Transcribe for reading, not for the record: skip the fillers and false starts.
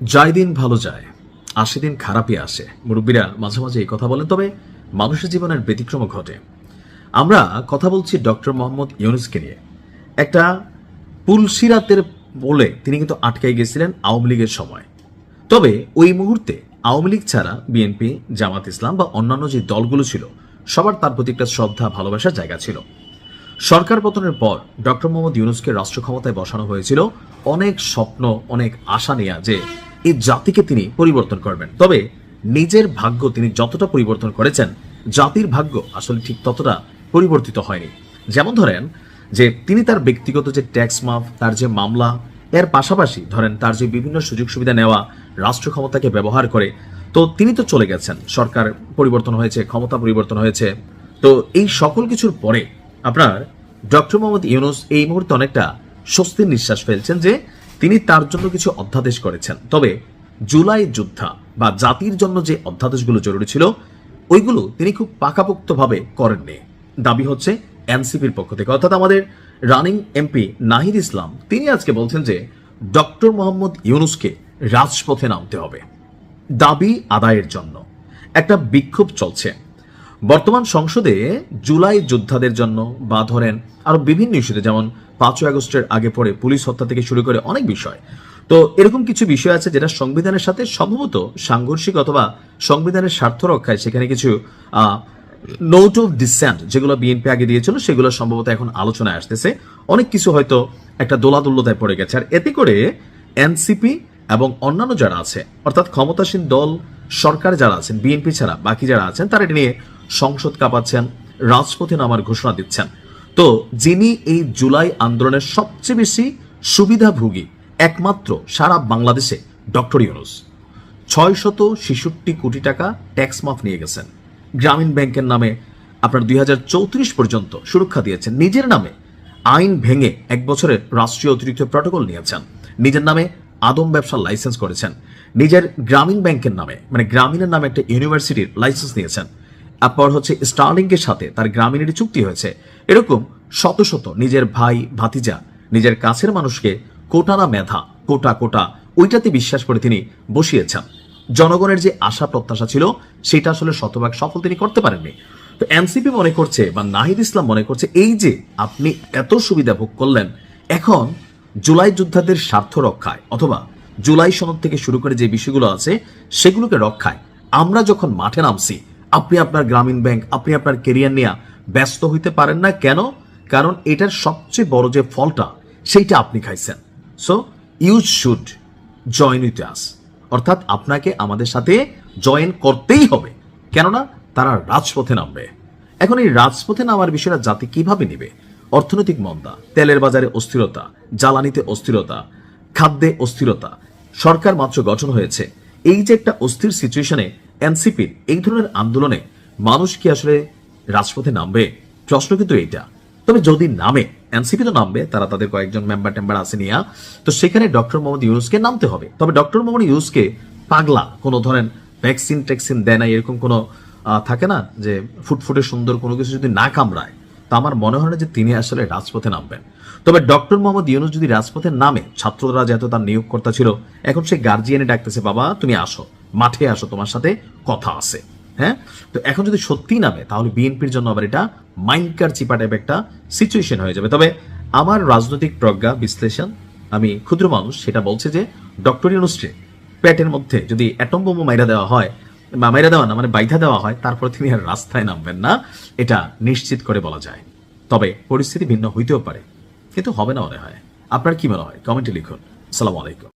যায় দিন ভালো যায়, আসে দিন খারাপই আসে। মুরব্বীরা মাঝে মাঝে এই কথা বলেন, তবে মানুষের জীবনের ব্যতিক্রম ঘটে। আমরা কথা বলছি ডক্টর মোহাম্মদ ইউনূসকে নিয়ে। একটা পুলসিরাতের বলে তিনি কিন্তু আটকাই গেছিলেন আওয়ামী লীগের সময়। তবে ওই মুহূর্তে আওয়ামী লীগ ছাড়া বিএনপি, জামাত ইসলাম বা অন্যান্য যে দলগুলো ছিল, সবার তার প্রতি একটা শ্রদ্ধা, ভালোবাসার জায়গা ছিল। সরকার পতনের পর ডক্টর মোহাম্মদ ইউনূসকে রাষ্ট্র ক্ষমতায় বসানো হয়েছিল অনেক স্বপ্ন, অনেক আশা নিয়ে যে এই জাতিকে তিনি পরিবর্তন করবেন। তবে নিজের ভাগ্য তিনি যতটা পরিবর্তন করেছেন, জাতির ভাগ্য আসলে ঠিক ততটা পরিবর্তিত হয়নি। যেমন ধরেন যে তিনি তার ব্যক্তিগত যে ট্যাক্স মাফ, তার যে মামলা, এর পাশাপাশি ধরেন তার যে বিভিন্ন সুযোগ সুবিধা নেওয়া, রাষ্ট্র ক্ষমতাকে ব্যবহার করে, তো তিনি তো চলে গেছেন, সরকার পরিবর্তন হয়েছে, ক্ষমতা পরিবর্তন হয়েছে। তো এই সকল কিছুর পরে আপনার ডক্টর মোহাম্মদ ইউনূস এই মুহূর্তে অনেকটা স্বস্তির নিঃশ্বাস ফেলছেন যে তিনি তার জন্য কিছু অধ্যাদেশ করেছেন। তবে জুলাই যোদ্ধা বা জাতির জন্য যে অধ্যাদেশগুলো জরুরি ছিল, ওইগুলো তিনি খুব পাকাপোক্তভাবে করেননি। দাবি হচ্ছে এনসিপির পক্ষ থেকে, অর্থাৎ আমাদের রানিং এমপি নাহিদ ইসলাম, তিনি আজকে বলছেন যে ডক্টর মোহাম্মদ ইউনূসকে রাজপথে নামতে হবে দাবি আদায়ের জন্য। একটা বিক্ষোভ চলছে বর্তমান সংসদে জুলাই যোদ্ধাদের জন্য, বা ধরেন আরো বিভিন্ন ইস্যুতে, যেমন 5ই আগস্টের আগে পরে পুলিশ হত্যা থেকে শুরু করে অনেক বিষয়। তো এরকম কিছু বিষয় আছে যেটা সংবিধানের সাথে সম্ভবত সাংঘর্ষিক, অথবা সংবিধানের স্বার্থ রক্ষায় সেখানে কিছু নোট অফ ডিসেন্ট যেগুলো বিএনপি আগে দিয়েছিল, সেগুলো সম্ভবত এখন আলোচনায় আসতেছে। অনেক কিছু হয়তো একটা দোলাদুল্যতায় পড়ে গেছে। আর এতে করে এনসিপি এবং অন্যান্য যারা আছে, অর্থাৎ ক্ষমতাসীন দল, সরকার যারা আছেন, বিএনপি ছাড়া বাকি যারা আছেন, তারা এটা নিয়ে সংসদ কাঁপাচ্ছেন, রাজপথে নামার ঘোষণা দিচ্ছেন। তো যিনি এই জুলাই আন্দোলনের সবচেয়ে বেশি সুবিধাভোগী একমাত্র সারা বাংলাদেশে, ডক্টর ইউনূস 666 কোটি টাকা ট্যাক্স মাফ নিয়ে গেছেন। গ্রামীণ ব্যাংকের নামে আপনার 2034 পর্যন্ত সুরক্ষা দিয়েছেন। নিজের নামে আইন ভেঙে 1 বছরের রাষ্ট্রীয় অতিরিক্ত প্রটোকল নিয়েছেন। নিজের নামে আদম ব্যবসার লাইসেন্স করেছেন। নিজের গ্রামীণ ব্যাংকের নামে, মানে গ্রামীণের নামে একটা ইউনিভার্সিটির লাইসেন্স নিয়েছেন। তারপর হচ্ছে স্টার্লিংকের সাথে তার গ্রামীণের চুক্তি হয়েছে। এরকম শত শত নিজের ভাই, ভাতিজা, নিজের কাছের মানুষকে কোটা না মেধা, কোটা কোটা ওইটাতে বিশ্বাস করে তিনি বসিয়েছেন। জনগণের যে আশা প্রত্যাশা ছিল, সেটা আসলে শতভাগ সফল তিনি করতে পারেননি। তো এনসিপি মনে করছে, বা নাহিদ ইসলাম মনে করছে, এই যে আপনি এত সুবিধা ভোগ করলেন, এখন জুলাই যোদ্ধাদের স্বার্থ রক্ষায়, অথবা জুলাই সনদ থেকে শুরু করে যে বিষয়গুলো আছে সেগুলোকে রক্ষায় আমরা যখন মাঠে নামছি, আপনি আপনার গ্রামীণ ব্যাংক, আপনি আপনার কেরিয়ার নিয়ে ব্যস্ত হইতে পারেন না। কেন? কারণ এটার সবচেয়ে বড় যে ফলটা, সেইটা আপনি খাইছেন। So you should join with us, অর্থাৎ আপনাকে আমাদের সাথে জয়েন করতেই হবে, কেননা তারা রাজপথে নামবে। এখন এই রাজপথে নামার বিষয়টা জাতি কিভাবে নেবে? অর্থনৈতিক মন্দা, তেলের বাজারে অস্থিরতা, জ্বালানিতে অস্থিরতা, খাদ্যে অস্থিরতা, সরকার মাত্র গঠন হয়েছে। এই যে একটা অস্থির সিচুয়েশনে এনসিপির এই ধরনের আন্দোলনে মানুষ কি আসলে রাজপথে নামবে? প্রশ্ন কিন্তু এইটা। তবে যদি নামে, এনসিপি তো নামবে, তারা তাদের কয়েকজন মেম্বার টেম্বার আছে নিয়ে, তো সেখানে ডক্টর মোহাম্মদ ইউনূসকে নামতে হবে। তবে ডক্টর মোহাম্মদ ইউনূসকে পাগলা কোনো ধরেন ভ্যাকসিন ট্যাক্সিন দেয় না, এরকম কোনো থাকে না যে ফুটফুটে সুন্দর কোনো কিছু যদি না কামড়ায়, তা আমার মনে হয় না যে তিনি আসলে রাজপথে নামবেন। তবে ডক্টর মোহাম্মদ ইউনূস যদি রাজপথে নামে, ছাত্ররা যেহেতু তার নিয়োগকর্তা ছিল, এখন সে গার্জিয়ানে ডাকতেছে, বাবা তুমি আসো, মাঠে আসো, তোমার সাথে কথা আছে। হ্যাঁ, তো এখন যদি সত্যি নামে, তাহলে বিএনপির জন্য আবার এটা মাইন্ডকার চিপা টাইপ একটা সিচুয়েশন হয়ে যাবে। তবে আমার রাজনৈতিক প্রজ্ঞা বিশ্লেষণ, আমি ক্ষুদ্র মানুষ, সেটা বলছে যে ডক্টর ইউনূসকে পেটের মধ্যে যদি অ্যাটম বোমা মাইরা দেওয়া হয়, বা মাইরা দেওয়া না মানে বাইধা দেওয়া হয়, তারপর তিনি আর রাস্তায় নামবেন না, এটা নিশ্চিত করে বলা যায়। তবে পরিস্থিতি ভিন্ন হইতেও পারে, কিন্তু হবে না মনে হয়। আপনার কি মনে হয়? কমেন্টে লিখুন। আসসালামু আলাইকুম।